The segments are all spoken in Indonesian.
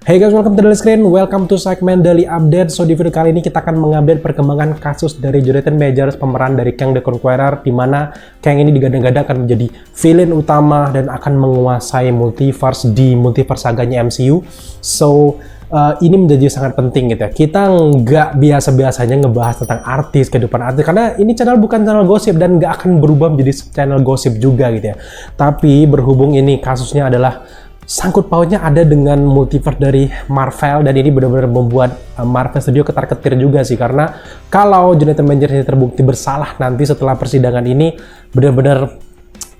Hey guys, welcome to Daily Screen, welcome to segmen Daily Update. So di video kali ini kita akan mengupdate perkembangan kasus dari Jonathan Majors, pemeran dari Kang the Conqueror, di mana Kang ini digadang-gadang akan menjadi villain utama dan akan menguasai multiverse di multiverse saganya MCU. So ini menjadi sangat penting gitu ya. Kita nggak biasa-biasanya ngebahas tentang artis, kehidupan artis, karena ini channel bukan channel gosip dan nggak akan berubah menjadi channel gosip juga gitu ya. Tapi berhubung ini kasusnya adalah sangkut pautnya ada dengan multiverse dari Marvel, dan ini benar-benar membuat Marvel Studio ketar-ketir juga sih, karena kalau Jonathan Majors ini terbukti bersalah nanti setelah persidangan ini, benar-benar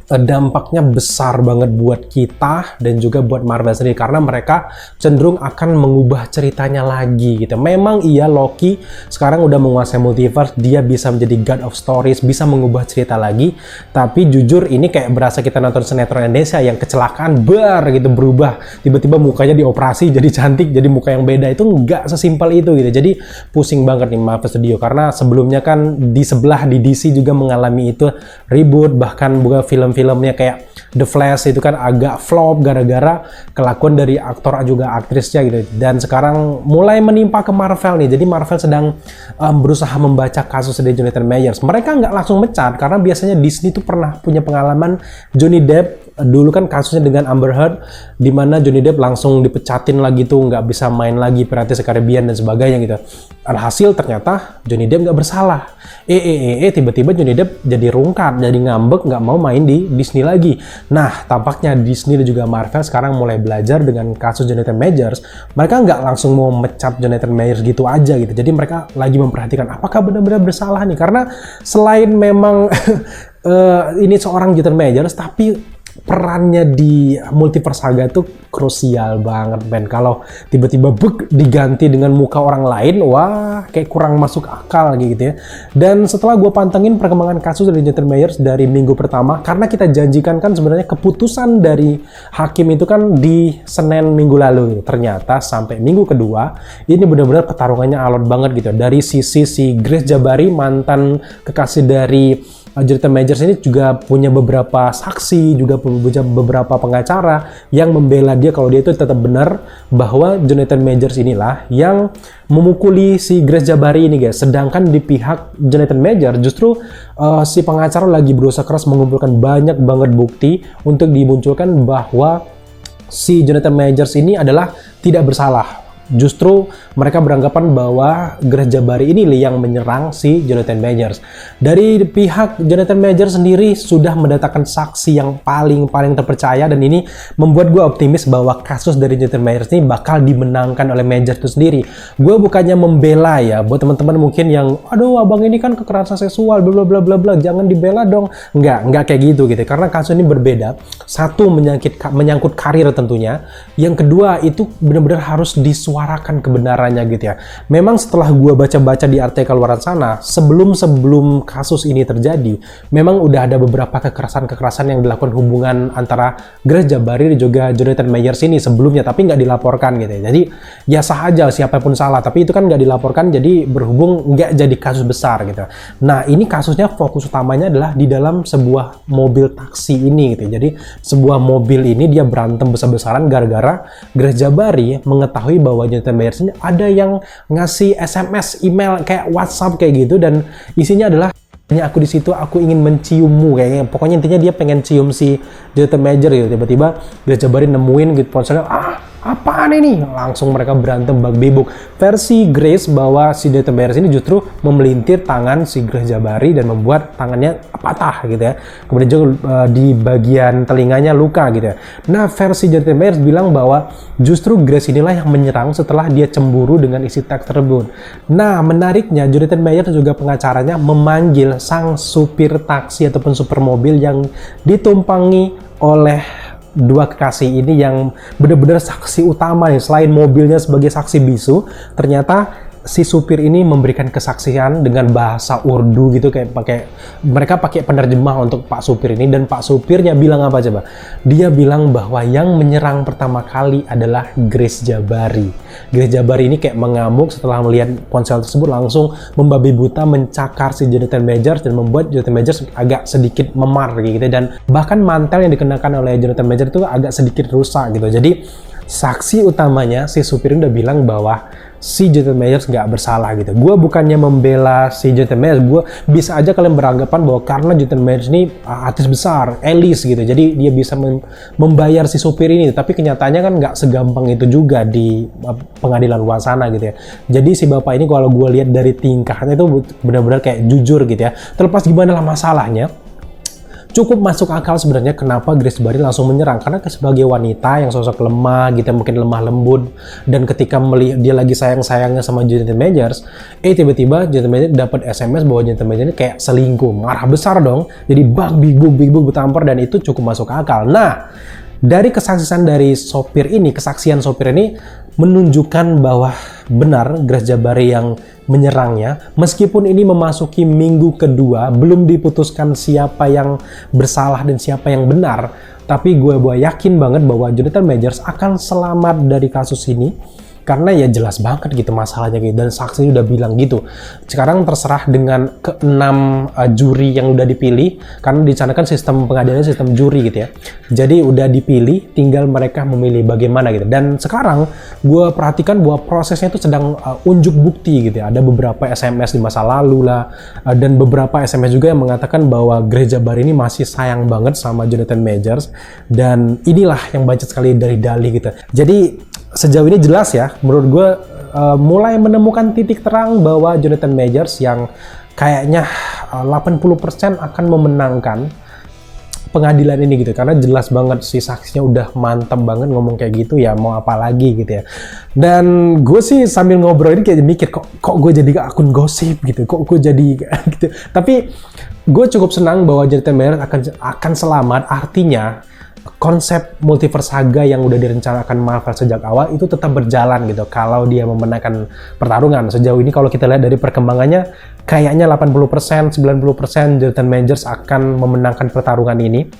dampaknya besar banget buat kita dan juga buat Marvel sendiri, karena mereka cenderung akan mengubah ceritanya lagi gitu. Memang iya, Loki sekarang udah menguasai multiverse, dia bisa menjadi God of Stories, bisa mengubah cerita lagi. Tapi jujur ini kayak berasa kita nonton sinetron Indonesia yang kecelakaan gitu, berubah tiba-tiba mukanya dioperasi jadi cantik, jadi muka yang beda. Itu nggak sesimpel itu gitu. Jadi pusing banget nih Marvel Studio, karena sebelumnya kan di sebelah di DC juga mengalami itu, reboot, bahkan bukan filmnya kayak The Flash itu kan agak flop gara-gara kelakuan dari aktor juga aktrisnya gitu. Dan sekarang mulai menimpa ke Marvel nih. Jadi Marvel sedang berusaha membaca kasus dari Jonathan Majors. Mereka nggak langsung mecat, karena biasanya Disney tuh pernah punya pengalaman Johnny Depp dulu kan kasusnya dengan Amber Heard, di mana Johnny Depp langsung dipecatin lagi tuh, nggak bisa main lagi Pirates Caribbean dan sebagainya gitu. Alhasil ternyata Johnny Depp nggak bersalah. Tiba-tiba Johnny Depp jadi rungkat, jadi ngambek, nggak mau main di Disney lagi. Nah, tampaknya Disney dan juga Marvel sekarang mulai belajar dengan kasus Jonathan Majors. Mereka nggak langsung mau mecat Jonathan Majors gitu aja gitu. Jadi mereka lagi memperhatikan apakah benar-benar bersalah nih. Karena selain memang ini seorang Jonathan Majors, tapi perannya di multiverse saga tuh krusial banget, Ben. Kalau tiba-tiba diganti dengan muka orang lain, wah kayak kurang masuk akal gitu ya. Dan setelah gue pantengin perkembangan kasus dari Jonathan Majors dari minggu pertama, karena kita janjikan kan sebenarnya keputusan dari hakim itu kan di Senin minggu lalu, ternyata sampai minggu kedua ini benar-benar pertarungannya alot banget gitu. Dari sisi si Grace Jabari, mantan kekasih dari Jonathan Majors ini juga punya beberapa saksi, juga punya beberapa pengacara yang membela dia kalau dia itu tetap benar bahwa Jonathan Majors inilah yang memukuli si Grace Jabari ini guys. Sedangkan di pihak Jonathan Majors justru si pengacara lagi berusaha keras mengumpulkan banyak banget bukti untuk dimunculkan bahwa si Jonathan Majors ini adalah tidak bersalah. Justru mereka beranggapan bahwa Grace Jabari ini yang menyerang si Jonathan Majors. Dari pihak Jonathan Majors sendiri sudah mendatangkan saksi yang paling terpercaya, dan ini membuat gue optimis bahwa kasus dari Jonathan Majors ini bakal dimenangkan oleh Majors itu sendiri. Gue bukannya membela ya, buat teman-teman mungkin yang aduh abang ini kan kekerasan seksual bla bla bla bla, jangan dibela dong. Enggak kayak gitu. Karena kasus ini berbeda. Satu, menyangkut karir tentunya. Yang kedua, itu benar-benar harus disuarakan kebenarannya gitu ya. Memang setelah gue baca-baca di artikel luar sana, sebelum kasus ini terjadi, memang udah ada beberapa kekerasan yang dilakukan hubungan antara Grace Jabari dan juga Jonathan Majors ini sebelumnya, tapi nggak dilaporkan gitu ya. Jadi ya sah aja siapapun salah, tapi itu kan nggak dilaporkan, jadi berhubung nggak jadi kasus besar gitu. Nah, ini kasusnya fokus utamanya adalah di dalam sebuah mobil taksi ini gitu. Jadi sebuah mobil ini dia berantem besar-besaran gara-gara Grace Jabari mengetahui bahwa Jonathan Majors ini ada yang ngasih SMS, email, kayak WhatsApp kayak gitu, dan isinya adalah aku di situ, aku ingin menciummu kayaknya. Pokoknya intinya dia pengen cium si Jonathan Majors gitu. Tiba-tiba Grace Jabari nemuin gitu ponselnya, apaan ini? Langsung mereka berantem bag-bebuk. Versi Grace bahwa si Jonathan Majors ini justru memelintir tangan si Grace Jabari dan membuat tangannya patah gitu ya. Kemudian juga di bagian telinganya luka gitu ya. Nah, versi Jonathan Majors bilang bahwa justru Grace inilah yang menyerang setelah dia cemburu dengan isi teks tersebut. Nah, menariknya Jonathan Majors juga pengacaranya memanggil sang supir taksi ataupun super mobil yang ditumpangi oleh dua kekasih ini yang benar-benar saksi utama nih. Selain mobilnya sebagai saksi bisu, ternyata si supir ini memberikan kesaksian dengan bahasa Urdu gitu, kayak mereka pakai penerjemah untuk Pak supir ini, dan Pak supirnya bilang apa coba? Dia bilang bahwa yang menyerang pertama kali adalah Grace Jabari. Grace Jabari ini kayak mengamuk setelah melihat ponsel tersebut, langsung membabi buta mencakar si Jonathan Majors dan membuat Jonathan Majors agak sedikit memar gitu, dan bahkan mantel yang dikenakan oleh Jonathan Majors itu agak sedikit rusak gitu. Jadi saksi utamanya si supir udah bilang bahwa si Jonathan Majors nggak bersalah gitu. Gue bukannya membela si Jonathan Majors, gue bisa aja kalian beranggapan bahwa karena Jonathan Majors ini artis besar, elis gitu, jadi dia bisa membayar si supir ini. Tapi kenyataannya kan nggak segampang itu juga di pengadilan luar sana gitu ya. Jadi si bapak ini kalau gue lihat dari tingkahnya itu benar-benar kayak jujur gitu ya. Terlepas gimana lah masalahnya, cukup masuk akal sebenarnya kenapa Grace Barry langsung menyerang, karena sebagai wanita yang sosok lemah gitu, mungkin lemah lembut, dan ketika melihat dia lagi sayang-sayangnya sama Jonathan Majors, tiba-tiba Jonathan Majors dapat SMS bahwa Jonathan Majors ini kayak selingkuh, marah besar dong, jadi big bug bertampar, dan itu cukup masuk akal. Nah, dari kesaksian sopir ini menunjukkan bahwa benar Grace Barry yang menyerangnya, meskipun ini memasuki minggu kedua, belum diputuskan siapa yang bersalah dan siapa yang benar, tapi gue yakin banget bahwa Jonathan Majors akan selamat dari kasus ini, karena ya jelas banget gitu masalahnya gitu, dan saksi udah bilang gitu. Sekarang terserah dengan ke-6 juri yang udah dipilih, karena di sana kan sistem pengadilan sistem juri gitu ya. Jadi udah dipilih, tinggal mereka memilih bagaimana gitu. Dan sekarang gue perhatikan bahwa prosesnya itu sedang unjuk bukti gitu ya. Ada beberapa SMS di masa lalu lah, dan beberapa SMS juga yang mengatakan bahwa Grace Barry ini masih sayang banget sama Jonathan Majors, dan inilah yang banyak sekali dari dalih gitu. Jadi sejauh ini jelas ya, menurut gue mulai menemukan titik terang bahwa Jonathan Majors yang kayaknya 80% akan memenangkan pengadilan ini gitu, karena jelas banget si saksinya udah mantap banget ngomong kayak gitu, ya mau apa lagi gitu ya. Dan gue sih sambil ngobrol ini kayak mikir kok gue jadi akun gosip gitu, kok gue jadi gitu. Tapi gue cukup senang bahwa Jonathan Majors akan selamat, artinya konsep multiverse saga yang udah direncanakan Marvel sejak awal itu tetap berjalan gitu kalau dia memenangkan pertarungan. Sejauh ini kalau kita lihat dari perkembangannya, kayaknya 80%, 90% Jonathan Majors akan memenangkan pertarungan ini.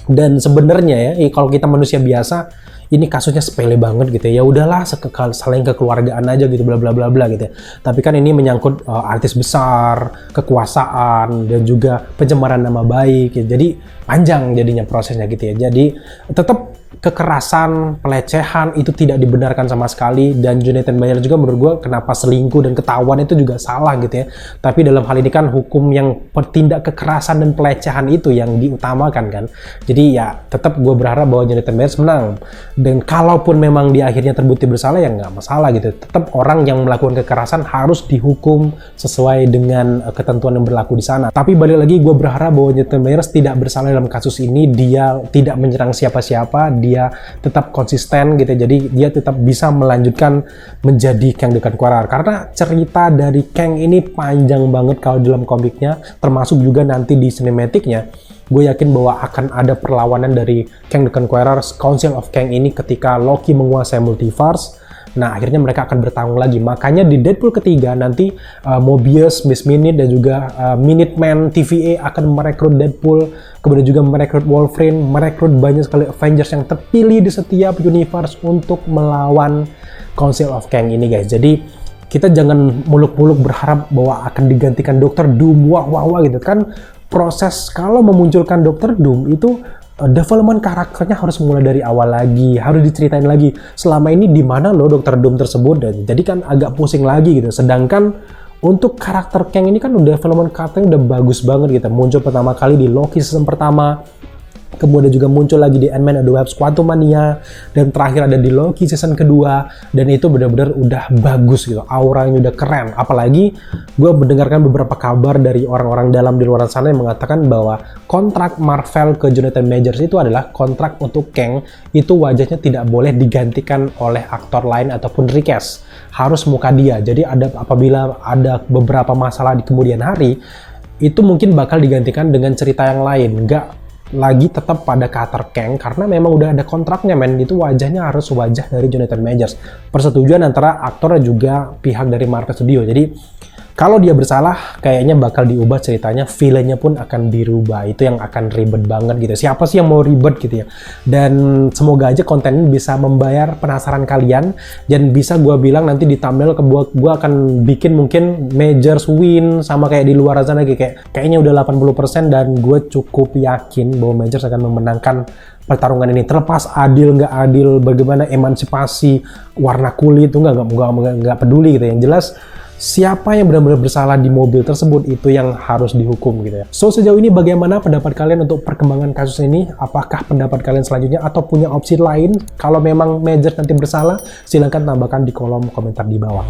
Dan sebenarnya ya, kalau kita manusia biasa, ini kasusnya sepele banget gitu ya. Ya udahlah, saling kekeluargaan aja gitu, bla bla bla bla gitu ya. Tapi kan ini menyangkut artis besar, kekuasaan, dan juga pencemaran nama baik ya. Jadi panjang jadinya prosesnya gitu ya. Jadi tetap kekerasan, pelecehan itu tidak dibenarkan sama sekali, dan Jonathan Majors juga menurut gue kenapa selingkuh dan ketahuan itu juga salah gitu ya. Tapi dalam hal ini kan hukum yang bertindak kekerasan dan pelecehan itu yang diutamakan kan. Jadi ya tetap gue berharap bahwa Jonathan Majors menang, dan kalaupun memang di akhirnya terbukti bersalah ya nggak masalah gitu. Tetap orang yang melakukan kekerasan harus dihukum sesuai dengan ketentuan yang berlaku di sana. Tapi balik lagi, gue berharap bahwa Jonathan Majors tidak bersalah dalam kasus ini. Dia tidak menyerang siapa-siapa, dia tetap konsisten gitu, jadi dia tetap bisa melanjutkan menjadi Kang the Conqueror, karena cerita dari Kang ini panjang banget kalau dalam komiknya, termasuk juga nanti di sinematiknya. Gue yakin bahwa akan ada perlawanan dari Kang the Conqueror, Council of Kang ini ketika Loki menguasai multiverse. Nah, akhirnya mereka akan bertarung lagi. Makanya di Deadpool ketiga nanti Mobius, Miss Minute, dan juga Minuteman TVA akan merekrut Deadpool, kemudian juga merekrut Wolverine, merekrut banyak sekali Avengers yang terpilih di setiap universe untuk melawan Council of Kang ini guys. Jadi kita jangan muluk-muluk berharap bahwa akan digantikan Dr. Doom, wah gitu kan. Proses kalau memunculkan Dr. Doom itu development karakternya harus mulai dari awal lagi, harus diceritain lagi selama ini di mana loh Dr. Doom tersebut, dan jadi kan agak pusing lagi gitu. Sedangkan untuk karakter Kang ini kan udah development karakternya udah bagus banget gitu. Muncul pertama kali di Loki season pertama, kemudian juga muncul lagi di Ant-Man and the Wasp Quantumania, dan terakhir ada di Loki season kedua, dan itu benar-benar udah bagus gitu, auranya udah keren. Apalagi gue mendengarkan beberapa kabar dari orang-orang dalam di luar sana yang mengatakan bahwa kontrak Marvel ke Jonathan Majors itu adalah kontrak untuk Kang, itu wajahnya tidak boleh digantikan oleh aktor lain ataupun recast, harus muka dia. Jadi apabila ada beberapa masalah di kemudian hari, itu mungkin bakal digantikan dengan cerita yang lain, nggak lagi tetap pada karakter Kang, karena memang udah ada kontraknya men, itu wajahnya harus wajah dari Jonathan Majors. Persetujuan antara aktor dan juga pihak dari Marvel Studio. Jadi Kalau dia bersalah, kayaknya bakal diubah ceritanya, villainnya pun akan dirubah. Itu yang akan ribet banget gitu. Siapa sih yang mau ribet gitu ya? Dan semoga aja konten ini bisa membayar penasaran kalian, dan bisa gue bilang nanti di thumbnail gue akan bikin mungkin Majors win sama kayak di luar sana kayaknya udah 80%, dan gue cukup yakin bahwa Majors akan memenangkan pertarungan ini. Terlepas adil nggak adil, bagaimana emansipasi warna kulit itu nggak peduli gitu. Yang jelas siapa yang benar-benar bersalah di mobil tersebut itu yang harus dihukum gitu ya. So sejauh ini bagaimana pendapat kalian untuk perkembangan kasus ini? Apakah pendapat kalian selanjutnya atau punya opsi lain? Kalau memang Majors nanti bersalah, silahkan tambahkan di kolom komentar di bawah.